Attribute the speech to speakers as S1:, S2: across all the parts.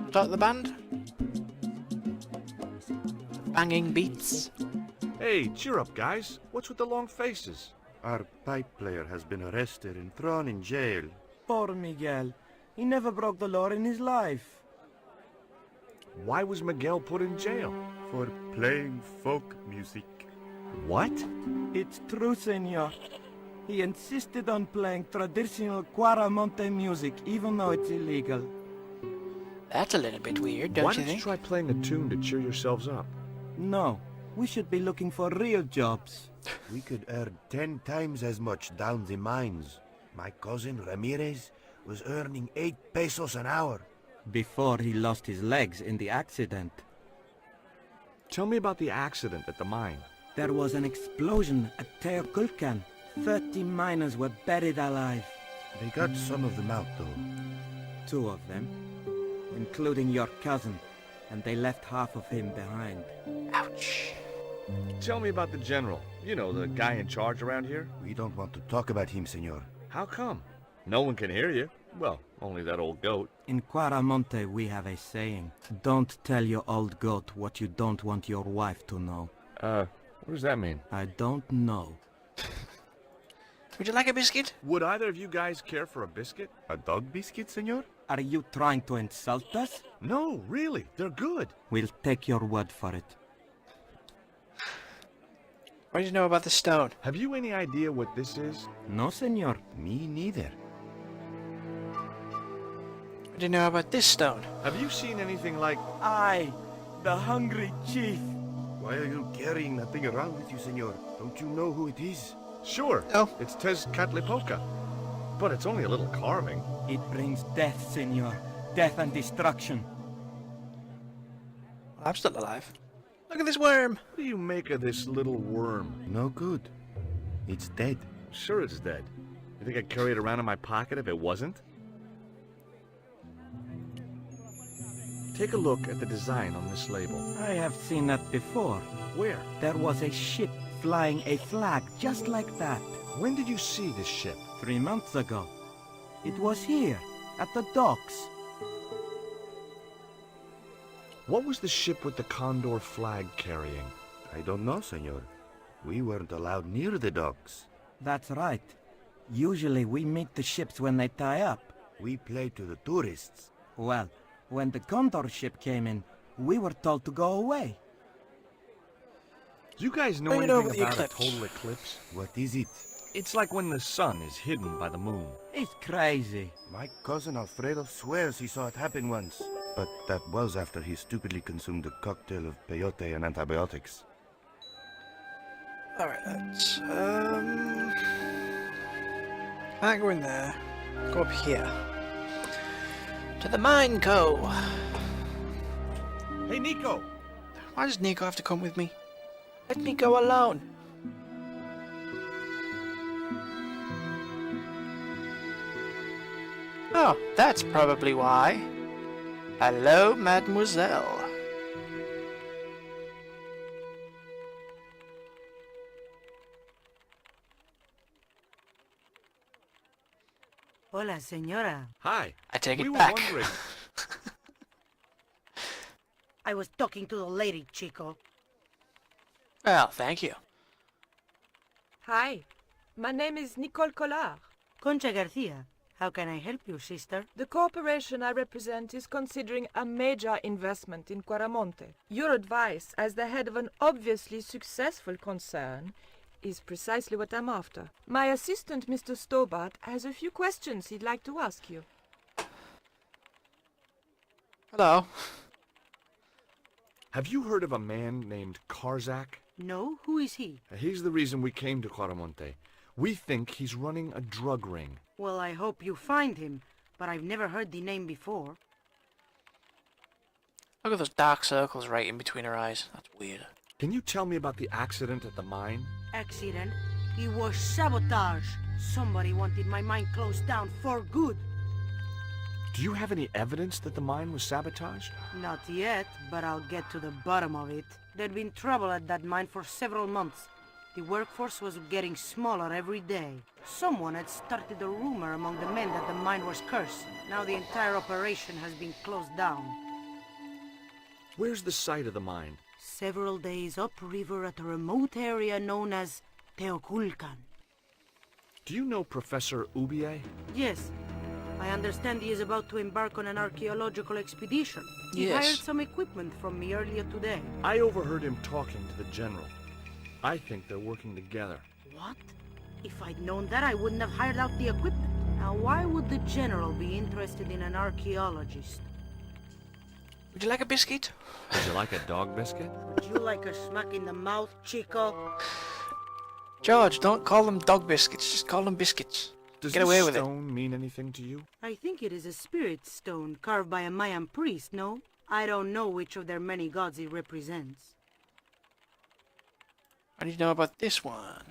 S1: Start the band? Banging beats?
S2: Hey, cheer up, guys. What's with the long faces?
S3: Our pipe player has been arrested and thrown in jail.
S4: Poor Miguel. He never broke the law in his life.
S2: Why was Miguel put in jail?
S3: For playing folk music.
S2: What?
S4: It's true, senor. He insisted on playing traditional Cuaramonte music, even though it's illegal.
S1: That's a little bit weird, don't
S2: Why
S1: you
S2: don't you
S1: think?
S2: try playing a tune to cheer yourselves up?
S4: No, we should be looking for real jobs.
S3: We could earn 10 times as much down the mines. My cousin Ramirez was earning 8 pesos an hour.
S4: Before he lost his legs in the accident.
S2: Tell me about the accident at the mine.
S4: There was an explosion at Teoculcan. 30 miners were buried alive.
S3: They got some of them out, though.
S4: 2 of them, including your cousin, and they left half of him behind.
S1: Ouch.
S2: Tell me about the general. You know, the guy in charge around here.
S3: We don't want to talk about him, senor.
S2: How come? No one can hear you. Well, only that old goat.
S4: In Cuaramonte we have a saying. Don't tell your old goat what you don't want your wife to know.
S2: What does that mean?
S4: I don't know.
S1: Would you like a biscuit?
S2: Would either of you guys care for a biscuit?
S3: A dog biscuit, senor?
S4: Are you trying to insult us?
S2: No, really. They're good.
S4: We'll take your word for it.
S1: What do you know about the stone?
S2: Have you any idea what this is?
S4: No, senor.
S3: Me neither.
S1: What do you know about this stone?
S2: Have you seen anything like...
S4: I, the hungry chief.
S3: Why are you carrying that thing around with you, senor? Don't you know who it is?
S2: Sure.
S1: Oh.
S2: It's Tezcatlipoca. But it's only a little carving.
S4: It brings death, senor. Death and destruction.
S1: I'm still alive. Look at this worm.
S2: What do you make of this little worm?
S3: No good. It's dead.
S2: Sure it's dead. You think I'd carry it around in my pocket if it wasn't? Take a look at the design on this label.
S4: I have seen that before.
S2: Where?
S4: There was a ship flying a flag just like that.
S2: When did you see this ship?
S4: 3 months ago. It was here, at the docks.
S2: What was the ship with the condor flag carrying?
S3: I don't know, senor. We weren't allowed near the docks.
S4: That's right. Usually we meet the ships when they tie up.
S3: We play to the tourists.
S4: Well, when the Condor ship came in, we were told to go away.
S2: Do you guys know
S1: Bring it over
S2: anything
S1: the
S2: about a
S1: eclipse.
S2: total eclipse?
S3: What is it?
S2: It's like when the sun is hidden by the moon.
S4: It's crazy.
S3: My cousin Alfredo swears he saw it happen once. But that was after he stupidly consumed a cocktail of peyote and antibiotics.
S1: Alright, let's, can't go in there. Go up here. To the mine co.
S2: Hey, Nico!
S1: Why does Nico have to come with me? Let me go alone. Oh, that's probably why. Hello, mademoiselle.
S5: Hola, señora.
S2: Hi.
S1: I take
S2: We
S1: it
S2: were
S1: back.
S2: wondering...
S5: I was talking to the lady, Chico.
S1: Well, thank you.
S6: Hi, my name is Nicole Collard.
S5: Concha Garcia. How can I help you, sister?
S6: The corporation I represent is considering a major investment in Cuaramonte. Your advice, as the head of an obviously successful concern, is precisely what I'm after. My assistant, Mr. Stobart, has a few questions he'd like to ask you.
S1: Hello.
S2: Have you heard of a man named Karzak?
S5: No? Who is he?
S2: He's the reason we came to Cuaramonte. We think he's running a drug ring.
S5: Well, I hope you find him, but I've never heard the name before.
S1: Look at those dark circles right in between her eyes. That's weird.
S2: Can you tell me about the accident at the mine?
S5: Accident? It was sabotage. Somebody wanted my mine closed down for good.
S2: Do you have any evidence that the mine was sabotaged?
S5: Not yet, but I'll get to the bottom of it. There'd been trouble at that mine for several months. The workforce was getting smaller every day. Someone had started a rumor among the men that the mine was cursed. Now the entire operation has been closed down.
S2: Where's the site of the mine?
S5: Several days upriver at a remote area known as Teoculcan.
S2: Do you know Professor Ubier?
S5: Yes. I understand he is about to embark on an archaeological expedition. He
S1: Yes.
S5: hired some equipment from me earlier today.
S2: I overheard him talking to the general. I think they're working together.
S5: What? If I'd known that, I wouldn't have hired out the equipment. Now, why would the general be interested in an archaeologist?
S1: Would you like a biscuit?
S2: Would you like a dog biscuit?
S5: Would you like a smack in the mouth, Chico?
S1: George, don't call them dog biscuits. Just call them biscuits.
S2: Does
S1: Get
S2: this
S1: away with it.
S2: stone mean anything to you?
S5: I think it is a spirit stone carved by a Mayan priest, no? I don't know which of their many gods it represents.
S1: What do you know about this one?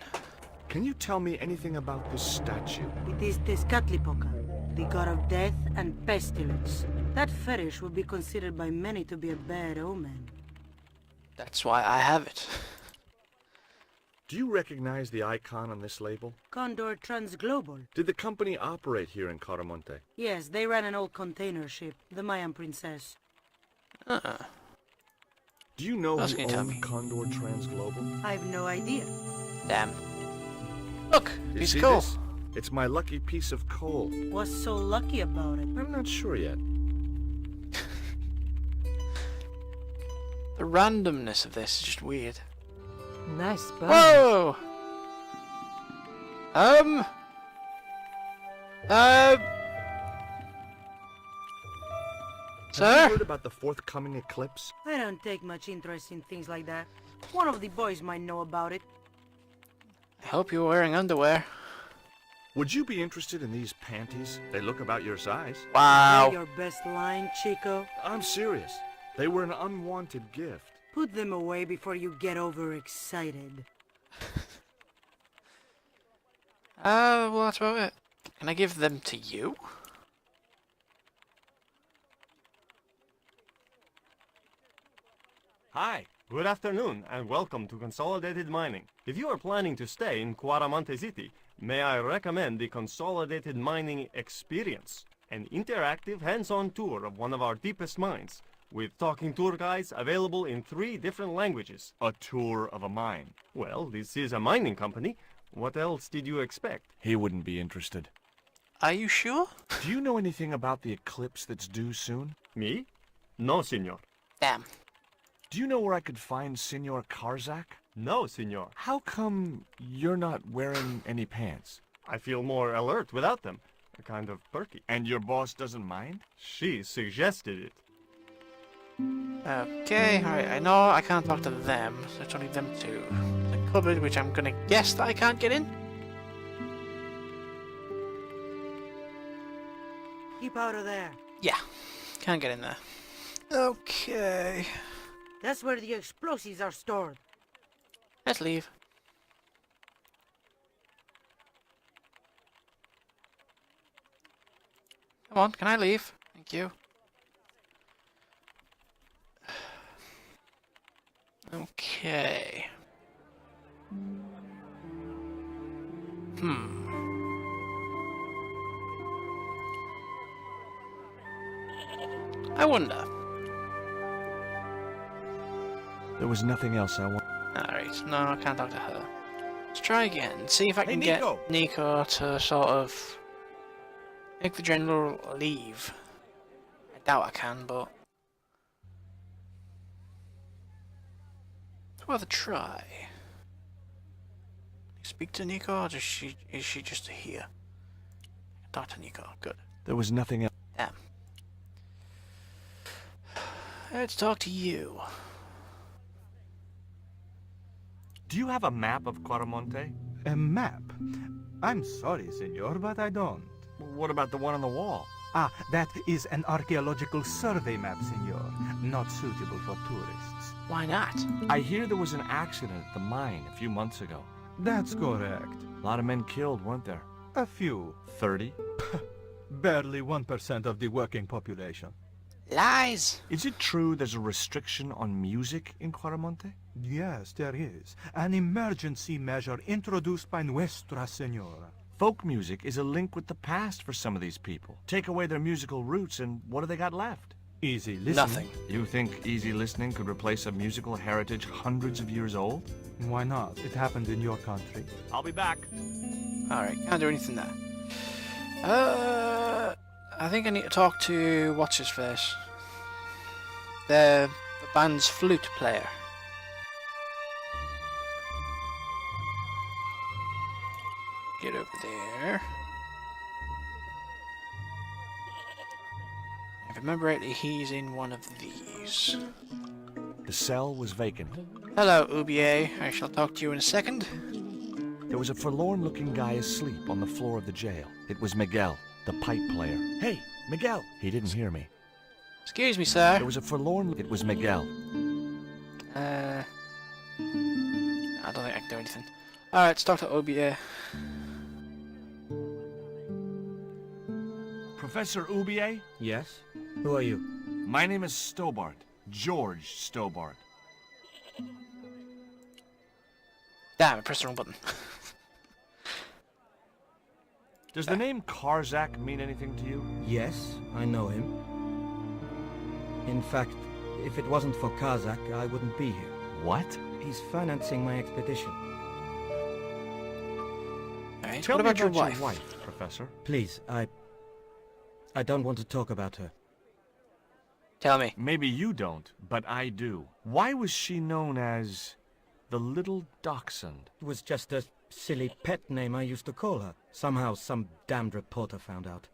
S2: Can you tell me anything about this statue?
S5: It is Tezcatlipoca, the god of death and pestilence. That fetish would be considered by many to be a bad omen.
S1: That's why I have it.
S2: Do you recognize the icon on this label?
S5: Condor Transglobal.
S2: Did the company operate here in Caramonte?
S5: Yes, they ran an old container ship, the Mayan princess.
S2: Do you know
S1: What else
S2: who
S1: can you tell
S2: owned
S1: me?
S2: Condor Transglobal?
S5: I've no idea.
S1: Damn. Look,
S2: You
S1: piece
S2: see
S1: of coal.
S2: this? It's my lucky piece of coal.
S5: What's so lucky about it?
S2: I'm not sure yet.
S1: The randomness of this is just weird.
S6: Nice burn.
S1: Whoa!
S2: Have you
S1: Sir?
S2: heard about the forthcoming eclipse?
S5: I don't take much interest in things like that. One of the boys might know about it.
S1: I hope you're wearing underwear.
S2: Would you be interested in these panties? They look about your size.
S1: Wow.
S5: Your best line, Chico.
S2: I'm serious. They were an unwanted gift.
S5: Put them away before you get overexcited.
S1: Well, that's about it. Can I give them to you?
S7: Hi, good afternoon, and welcome to Consolidated Mining. If you are planning to stay in Cuaramonte City, may I recommend the Consolidated Mining Experience, an interactive hands-on tour of one of our deepest mines, with talking tour guides available in 3 different languages.
S2: A tour of a mine.
S7: Well, this is a mining company. What else did you expect?
S2: He wouldn't be interested.
S1: Are you sure?
S2: Do you know anything about the eclipse that's due soon?
S7: Me? No, senor.
S1: Damn.
S2: Do you know where I could find Senor Karzak?
S7: No, senor.
S2: How come you're not wearing any pants?
S7: I feel more alert without them. Kind of perky.
S2: And your boss doesn't mind?
S7: She suggested it.
S1: Okay, alright, I know I can't talk to them, so it's only them two. The cupboard, which I'm gonna guess that I can't get in?
S5: Keep out of there.
S1: Yeah, can't get in there. Okay.
S5: That's where the explosives are stored.
S1: Let's leave. Come on, can I leave? Thank you. Okay. I wonder.
S2: There was nothing else I want.
S1: Alright, no, I can't talk to her. Let's try again. See if I can get
S7: Nico.
S1: Nico to sort of make the general leave. I doubt I can, but it's worth a try. Can you speak to Nico, or is she just here? Talk to Nico. Good.
S2: There was nothing else.
S1: Damn. Let's talk to you.
S2: Do you have a map of Cuaramonte?
S8: A map? I'm sorry, senor, but I don't.
S2: What about the one on the wall?
S8: Ah, that is an archaeological survey map, senor. Not suitable for tourists.
S1: Why not?
S2: I hear there was an accident at the mine a few months ago.
S8: That's correct.
S2: A lot of men killed, weren't there?
S8: A few.
S2: 30?
S8: Barely 1% of the working population.
S1: Lies!
S2: Is it true there's a restriction on music in Quaramonte?
S8: Yes, there is. An emergency measure introduced by Nuestra Senora.
S2: Folk music is a link with the past for some of these people. Take away their musical roots and what do they got left?
S8: Easy listening.
S1: Nothing.
S2: You think easy listening could replace a musical heritage hundreds of years old?
S8: Why not? It happened in your country.
S2: I'll be back.
S1: Alright, can't do anything there. I think I need to talk to what's his face. The band's flute player. Get over there. If I remember rightly, he's in one of these.
S2: The cell was vacant.
S1: Hello, Ubier. I shall talk to you in a second.
S2: There was a forlorn-looking guy asleep on the floor of the jail. It was Miguel, the pipe player. Hey, Miguel! He didn't hear me.
S1: Excuse me, sir.
S2: There was a forlorn... It was Miguel.
S1: I don't think I can do anything. Alright, let's talk to Ubier.
S2: Professor Ubier?
S4: Yes? Who are you?
S2: My name is Stobart. George Stobart.
S1: Damn, I pressed the wrong button.
S2: Does the name Karzak mean anything to you?
S4: Yes, I know him. In fact, if it wasn't for Kazak, I wouldn't be here.
S2: What?
S4: He's financing my expedition.
S1: Alright,
S2: Tell
S1: what
S2: me
S1: about your
S2: your
S1: wife?
S2: wife, Professor.
S4: Please, I don't want to talk about her.
S1: Tell me.
S2: Maybe you don't, but I do. Why was she known as the Little Dachshund?
S4: It was just a silly pet name I used to call her. Somehow some damned reporter found out.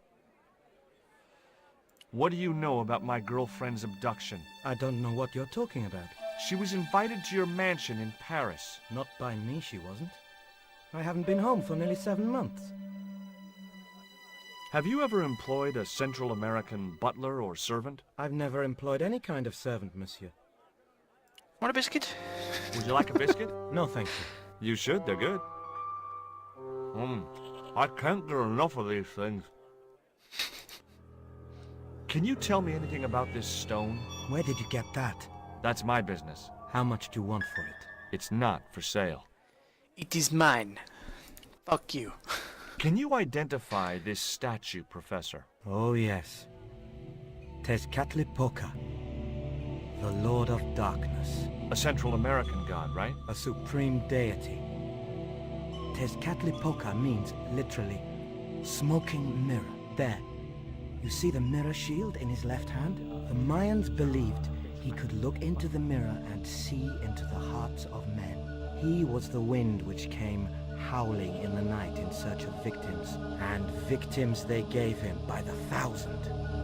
S2: What do you know about my girlfriend's abduction?
S4: I don't know what you're talking about.
S2: She was invited to your mansion in Paris.
S4: Not by me, she wasn't. I haven't been home for nearly 7 months.
S2: Have you ever employed a Central American butler or servant?
S4: I've never employed any kind of servant, monsieur.
S1: Want a biscuit?
S2: Would you like a biscuit?
S4: No, thank you.
S2: You should, they're good. I can't get enough of these things. Can you tell me anything about this stone?
S4: Where did you get that?
S2: That's my business.
S4: How much do you want for it?
S2: It's not for sale.
S1: It is mine. Fuck you.
S2: Can you identify this statue, Professor?
S4: Oh, yes. Tezcatlipoca, the Lord of Darkness.
S2: A Central American god, right?
S4: A supreme deity. Tezcatlipoca means, literally, smoking mirror. There. You see the mirror shield in his left hand? The Mayans believed he could look into the mirror and see into the hearts of men. He was the wind which came howling in the night in search of victims. And victims they gave him by the thousand.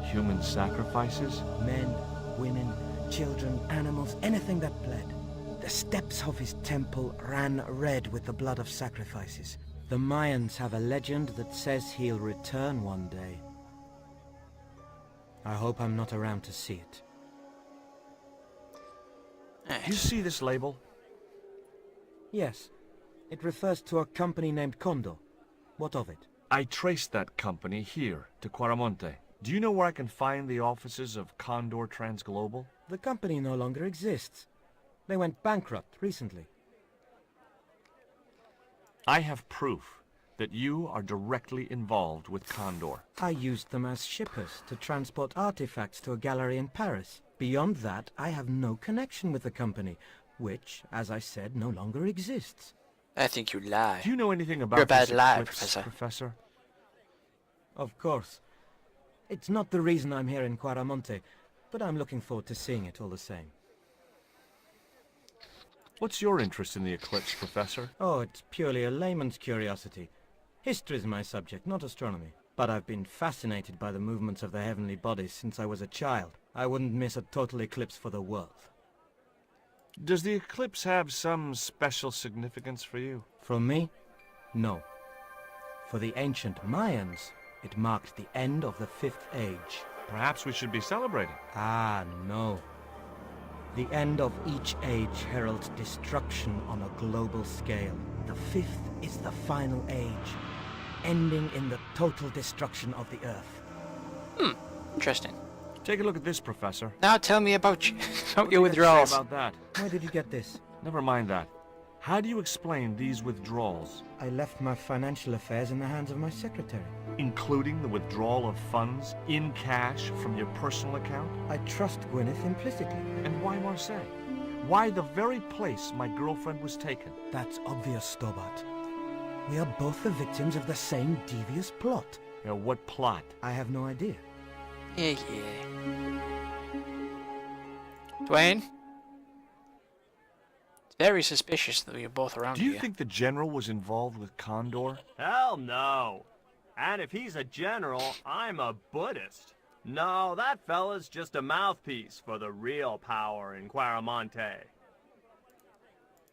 S2: Human sacrifices?
S4: Men, women, children, animals, anything that bled. The steps of his temple ran red with the blood of sacrifices. The Mayans have a legend that says he'll return one day. I hope I'm not around to see it.
S2: You see this label?
S4: Yes. It refers to a company named Condor. What of it?
S2: I traced that company here, to Quaramonte. Do you know where I can find the offices of Condor Transglobal?
S4: The company no longer exists. They went bankrupt recently.
S2: I have proof that you are directly involved with Condor.
S4: I used them as shippers to transport artifacts to a gallery in Paris. Beyond that, I have no connection with the company, which, as I said, no longer exists.
S1: I think you lie.
S2: Do you know anything about
S1: You're a bad
S2: this
S1: liar,
S2: eclipse, Professor?
S4: Of course. It's not the reason I'm here in Quaramonte, but I'm looking forward to seeing it all the same.
S2: What's your interest in the eclipse, Professor?
S4: Oh, it's purely a layman's curiosity. History's my subject, not astronomy. But I've been fascinated by the movements of the heavenly bodies since I was a child. I wouldn't miss a total eclipse for the world.
S2: Does the eclipse have some special significance for you?
S4: From me? No. For the ancient Mayans, it marked the end of the 5th age.
S2: Perhaps we should be celebrating.
S4: Ah, no. The end of each age heralds destruction on a global scale. The 5th is the final age, ending in the total destruction of the Earth.
S1: Interesting.
S2: Take a look at this, Professor.
S1: Now tell me about, about your
S2: What do you have to say
S1: withdrawals.
S2: about that?
S4: Where did you get this?
S2: Never mind that. How do you explain these withdrawals?
S4: I left my financial affairs in the hands of my secretary.
S2: Including the withdrawal of funds in cash from your personal account?
S4: I trust Gwyneth implicitly.
S2: And why Marseille? Why the very place my girlfriend was taken?
S4: That's obvious, Stobart. We are both the victims of the same devious plot.
S2: What plot?
S4: I have no idea.
S1: Yeah, yeah. Dwayne? It's very suspicious that we are both around
S2: Do you
S1: here.
S2: think the general was involved with Condor?
S7: Hell no. And if he's a general, I'm a Buddhist. No, that fella's just a mouthpiece for the real power in Quaramonte.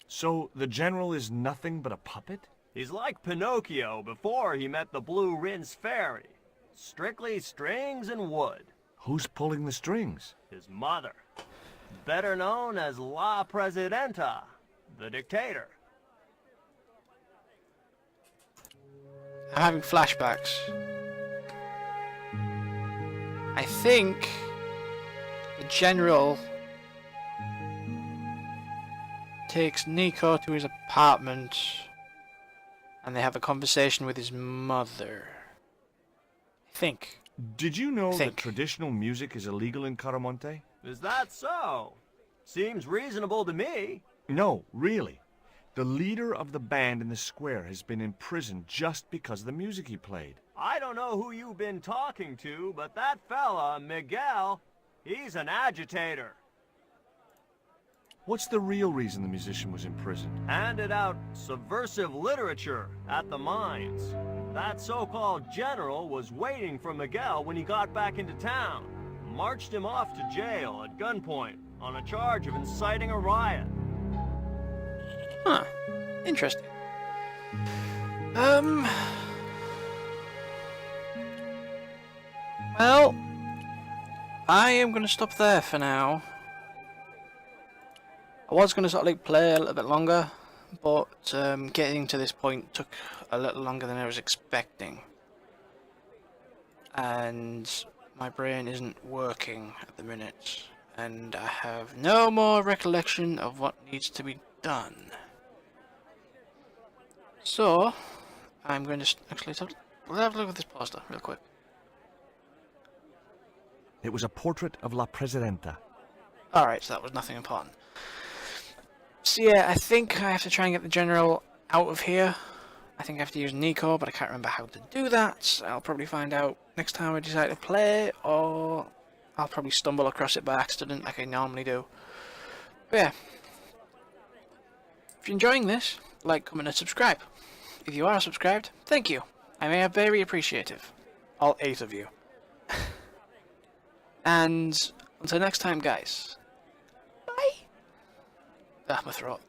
S2: So the general is nothing but a puppet?
S7: He's like Pinocchio before he met the Blue Rinse Fairy. Strictly strings and wood.
S2: Who's pulling the strings?
S7: His mother. Better known as La Presidenta, the dictator.
S1: I'm having flashbacks. I think the general takes Nico to his apartment and they have a conversation with his mother. I think.
S2: Did you know that
S1: Think.
S2: traditional music is illegal in Caramonte?
S7: Is that so? Seems reasonable to me.
S2: No, really. The leader of the band in the square has been imprisoned just because of the music he played.
S7: I don't know who you've been talking to, but that fella, Miguel, he's an agitator.
S2: What's the real reason the musician was imprisoned?
S7: Handed out subversive literature at the mines. That so-called general was waiting for Miguel when he got back into town. Marched him off to jail at gunpoint on a charge of inciting a riot.
S1: Huh. Interesting. Well, I am going to stop there for now. I was going to sort of like play a little bit longer, but getting to this point took a little longer than I was expecting. And my brain isn't working at the minute, and I have no more recollection of what needs to be done. So, I'm going to actually have a look at this poster real quick.
S2: It was a portrait of La Presidenta.
S1: Alright, so that was nothing important. So yeah, I think I have to try and get the general out of here. I think I have to use Nico, but I can't remember how to do that. I'll probably find out next time I decide to play, or I'll probably stumble across it by accident like I normally do. But yeah, if you're enjoying this, like, comment and subscribe. If you are subscribed, thank you. I may be very appreciative. All 8 of you. And until next time, guys. Bye. Ah, my throat.